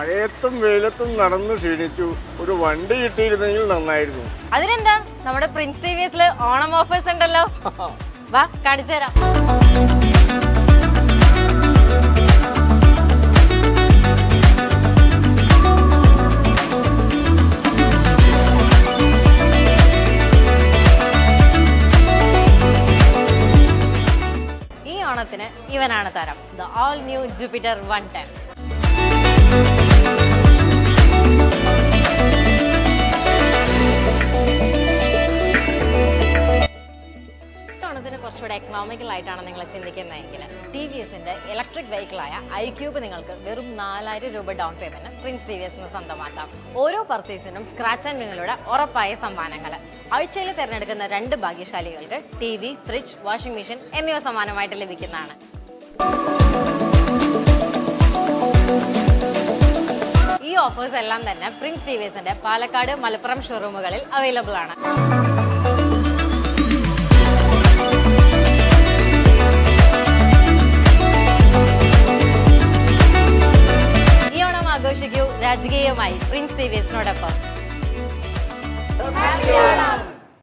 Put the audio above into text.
മഴയത്തും വെയിലത്തും നടന്നു ക്ഷീണിച്ചു. ഒരു വണ്ടി കിട്ടിയിരുന്നെങ്കിൽ നന്നായിരുന്നു. അതിനെന്താ, നമ്മുടെ പ്രിൻസ് ടിവിഎസിൽ ഓണം ഓഫേഴ്സ് ഉണ്ടല്ലോ. വാ കാണിച്ചു തരാം. ഈ ഓണത്തിന് ഇവനാണ് തരം, ദ ഓൾ ന്യൂ ജൂപ്പിറ്റർ 110. കുറച്ചുകൂടെ എക്കണോമിക്കൽ ആയിട്ടാണ് നിങ്ങൾ ചിന്തിക്കുന്നതെങ്കിൽ TVSന്റെ ഇലക്ട്രിക് വെഹിക്കിളായ iQube നിങ്ങൾക്ക് വെറും 4000 രൂപ ഡൗൺ പേയ്മെന്റ് പ്രിൻസ് TVS സ്വന്തമാക്കാം. ഓരോ പർച്ചേസിനും സ്ക്രാച്ച് ആൻഡ് വിന്നിലൂടെ ഉറപ്പായ സമ്മാനങ്ങൾ. ആഴ്ചയിൽ തിരഞ്ഞെടുക്കുന്ന 2 ഭാഗ്യശാലികൾക്ക് TV, ഫ്രിഡ്ജ്, വാഷിംഗ് മെഷീൻ എന്നിവ സമ്മാനമായിട്ട് ലഭിക്കുന്നതാണ്. ഈ ഓഫേഴ്സ് എല്ലാം തന്നെ പ്രിൻസ് TVSന്റെ പാലക്കാട്, മലപ്പുറം ഷോറൂമുകളിൽ അവൈലബിൾ ആണ്. ആഘോഷിക്കൂ രാജകീയമായി പ്രിൻസ് TVSനോടൊപ്പം.